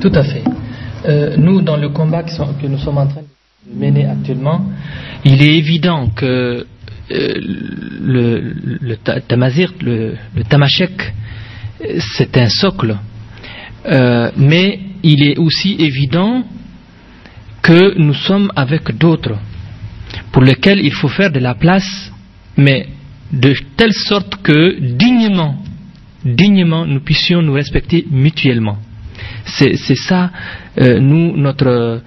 Tout à fait. Nous, dans le combat que nous sommes en train de mener actuellement, il est évident que le tamazir, le tamashek, c'est un socle. Mais il est aussi évident que nous sommes avec d'autres pour lesquels il faut faire de la place, mais de telle sorte que dignement nous puissions nous respecter mutuellement. C'est ça, notre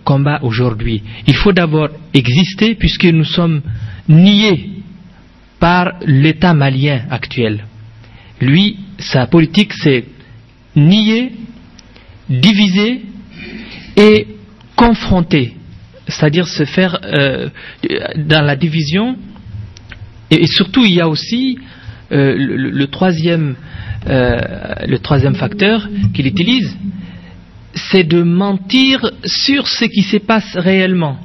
combat aujourd'hui. Il faut d'abord exister puisque nous sommes niés par l'État malien actuel. Lui, sa politique, c'est nier, diviser et confronter, c'est-à-dire se faire dans la division. Et surtout, il y a aussi le troisième facteur qu'il utilise, c'est de mentir sur ce qui se passe réellement.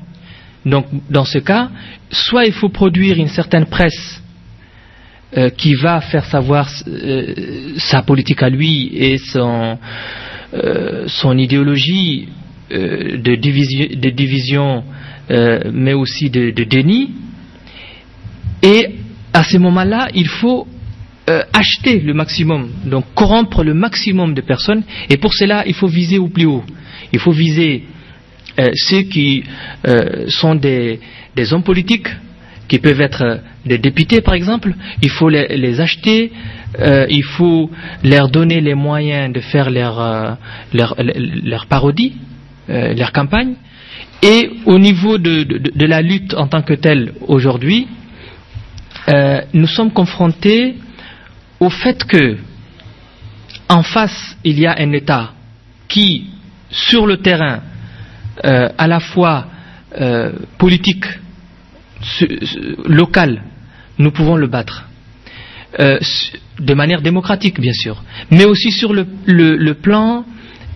Donc, dans ce cas, soit il faut produire une certaine presse qui va faire savoir sa politique à lui et son idéologie de division, mais aussi de déni. Et à ce moment-là, il faut acheter le maximum, donc corrompre le maximum de personnes, et pour cela, il faut viser au plus haut. Il faut viser ceux qui sont des hommes politiques, qui peuvent être des députés par exemple. Il faut les acheter, il faut leur donner les moyens de faire leur parodie, leur campagne. Et au niveau de la lutte en tant que telle aujourd'hui, nous sommes confrontés au fait que en face il y a un État qui, sur le terrain, à la fois politique, local, nous pouvons le battre de manière démocratique bien sûr, mais aussi sur le plan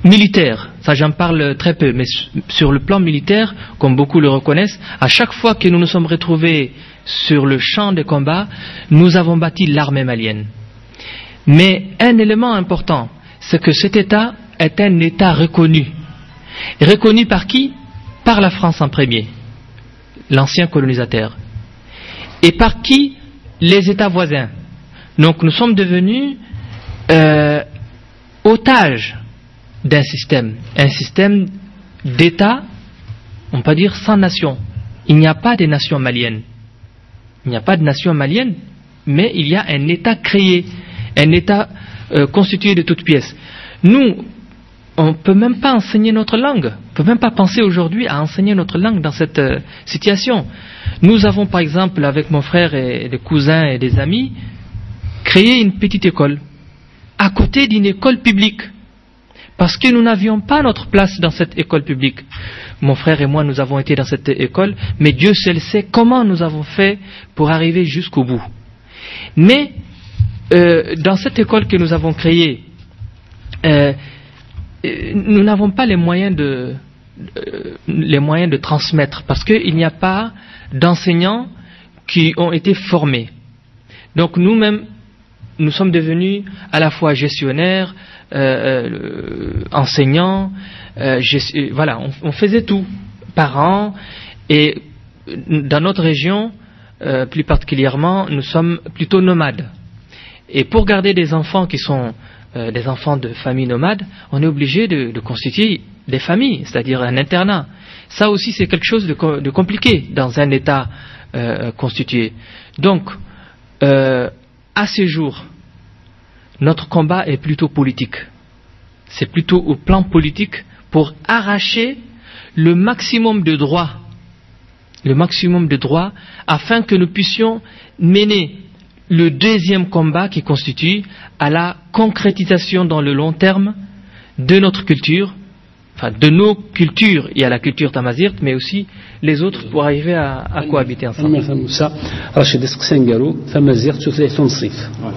militaire. Ça, j'en parle très peu, mais sur le plan militaire, comme beaucoup le reconnaissent, à chaque fois que nous nous sommes retrouvés sur le champ de combat, nous avons bâti l'armée malienne. Mais un élément important, c'est que cet État est un État reconnu. Reconnu par qui? Par la France en premier, l'ancien colonisateur. Et par qui? Les États voisins. Donc nous sommes devenus otages d'un système, un système d'État, on peut dire sans nation. Il n'y a pas de nation malienne. Il n'y a pas de nation malienne, mais il y a un État créé, un État constitué de toutes pièces. Nous, on ne peut même pas enseigner notre langue. On ne peut même pas penser aujourd'hui à enseigner notre langue dans cette situation. Nous avons par exemple, avec mon frère et des cousins et des amis, créé une petite école à côté d'une école publique. Parce que nous n'avions pas notre place dans cette école publique. Mon frère et moi, nous avons été dans cette école, mais Dieu seul sait comment nous avons fait pour arriver jusqu'au bout. Mais dans cette école que nous avons créée, nous n'avons pas les moyens de transmettre, parce qu'il n'y a pas d'enseignants qui ont été formés. Donc nous-mêmes, nous sommes devenus à la fois gestionnaires, enseignants, voilà, on faisait tout, parents, et dans notre région, plus particulièrement, nous sommes plutôt nomades. Et pour garder des enfants qui sont des enfants de familles nomades, on est obligé de constituer des familles, c'est-à-dire un internat. Ça aussi, c'est quelque chose de compliqué dans un État constitué. Donc, à ce jour, notre combat est plutôt politique. C'est plutôt au plan politique pour arracher le maximum de droits, afin que nous puissions mener le deuxième combat qui constitue à la concrétisation dans le long terme de notre culture de nos cultures, il y a la culture tamazirt, mais aussi les autres pour arriver à cohabiter ensemble.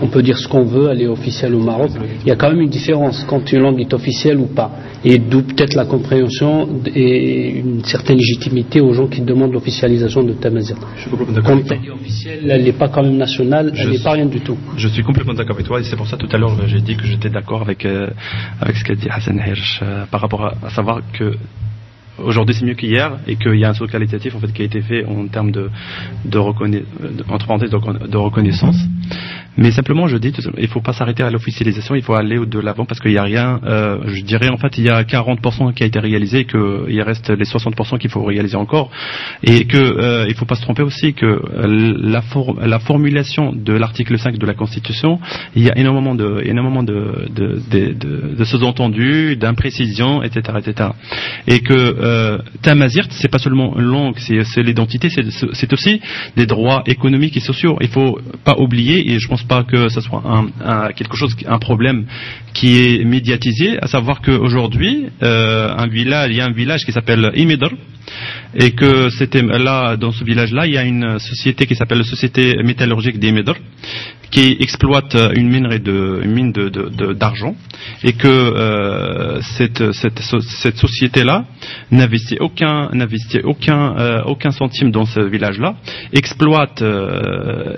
On peut dire ce qu'on veut, elle est officielle au Maroc. Il y a quand même une différence quand une langue est officielle ou pas. Et d'où peut-être la compréhension et une certaine légitimité aux gens qui demandent l'officialisation de tamazirt. Quand elle est officielle, elle n'est pas quand même nationale, elle n'est pas rien du tout. Je suis complètement d'accord avec toi et c'est pour ça tout à l'heure j'ai dit que j'étais d'accord avec ce qu'a dit Hassan Hirsch par rapport à savoir que aujourd'hui c'est mieux qu'hier et qu'il y a un saut qualitatif en fait qui a été fait en termes de reconnaissance. Mais simplement, je dis, il ne faut pas s'arrêter à l'officialisation, il faut aller de l'avant parce qu'il n'y a rien, je dirais en fait, il y a 40% qui a été réalisé et qu'il reste les 60% qu'il faut réaliser encore. Et qu'il ne faut pas se tromper aussi que la formulation de l'article 5 de la Constitution, il y a énormément de sous-entendus, d'imprécisions, etc., etc. Et que tamazirt, c'est pas seulement une langue, c'est l'identité, c'est aussi des droits économiques et sociaux. Il ne faut pas oublier, et je pense pas que ce soit un problème qui est médiatisé, à savoir qu'aujourd'hui, il y a un village qui s'appelle Imidr, et que c'était là, dans ce village-là, il y a une société qui s'appelle la Société métallurgique d'Imidr, qui exploite une mine d'argent, et que cette société-là n'investit aucun centime dans ce village-là,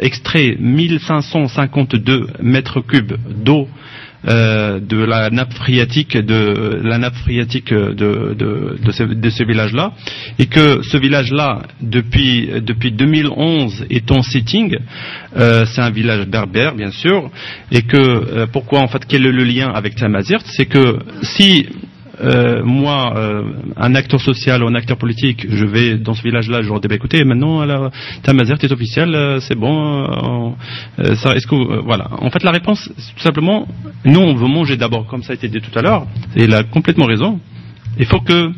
extrait 1552 mètres cubes d'eau de la nappe phréatique de ce village-là, et que ce village-là depuis 2011 est en sitting. C'est un village berbère bien sûr, et que pourquoi en fait quel est le lien avec Tamazirt, c'est que si un acteur social ou un acteur politique, je vais dans ce village-là, je leur dis écoutez, maintenant Tamazirt est officiel, c'est bon, est-ce que voilà. En fait, la réponse, tout simplement, nous on veut manger d'abord, comme ça a été dit tout à l'heure, et il a complètement raison. Il faut que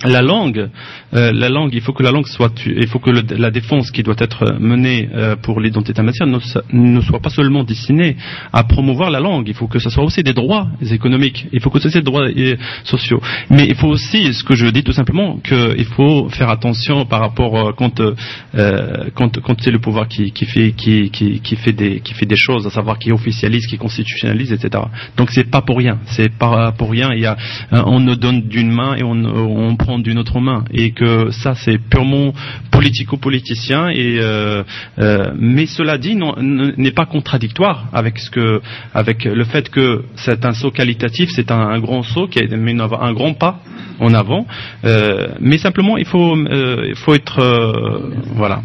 la langue, il faut que la langue il faut que la défense qui doit être menée pour l'identité tamazirt ne soit pas seulement destinée à promouvoir la langue. Il faut que ce soit aussi des droits économiques. Il faut que ce soit des droits sociaux. Mais il faut aussi, ce que je dis tout simplement, qu'il faut faire attention par rapport quand c'est le pouvoir qui fait des choses, à savoir qui officialise, qui constitutionnalise, etc. Donc c'est pas pour rien. C'est pas pour rien. On nous donne d'une main et on prend d'une autre main, et que ça c'est purement politico-politicien, mais cela dit n'est pas contradictoire avec le fait que c'est un saut qualitatif, c'est un grand saut qui est un grand pas en avant, mais simplement il faut être voilà.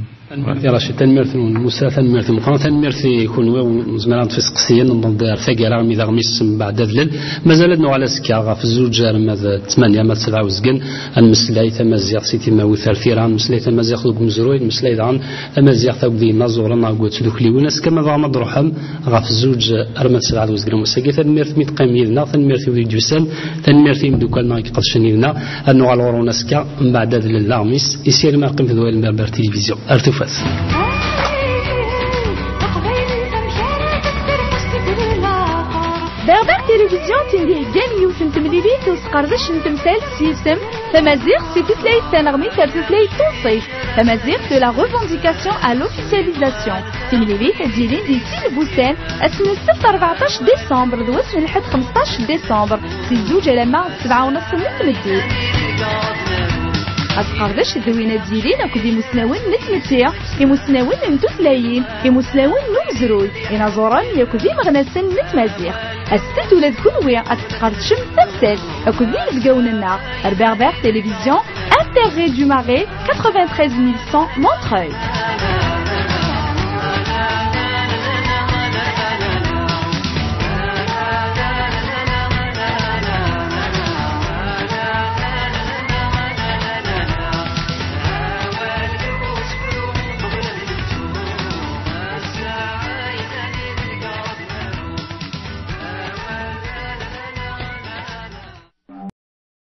راشد تنمرث موسى تنمرث مقرن تنمرث يكون وزمان في سقسيا نضد رفاق على رمي ذا غميس بعد ذلل مازال نو على سكا غاف الزوج ماذا 8 ما 7 وزقن المسلاي تمازيغ سيتي ما وثار ثيران مسلاي تمازيغ دوك مزروي مسلاي دان تمازيغ تاودي نازور ناغوت دوك لي وناس كما ذا مضروحم غاف الزوج ارما 7 وزقن موسى تنمرث ميت قيميلنا تنمرث ودي جوسان تنمرث دوكال ما يقدشنيلنا انو على ورنا سكا بعد ذلل لا غميس يسير ما قيم في دوال المربر تلفزيون Berber Télévision تنجي جامي وتمتمليليت وسقردش نتمثال سيسم تمازيغ سي تسلايت تنغمي تسلايت توصيف تمازيغ de la revendication à l'officialisation تمليليت ديالين دي سيل بوسان اسم 14 ديسمبر دوس من لحد 15 ديسمبر في الزوج لما 7:30 نتمدي أتقردش الدوينة ديالين أكو دي مسناون نتمتيع مسناون نتوثلايين مسناون نمزروي نازوران ياكو دي مغنسن نتمازيغ الست ولاد كلوي أتقردشم تمثال أكو دي لتقاوننا Berber Télévision Intérêt du Marais 93 100 Montreuil.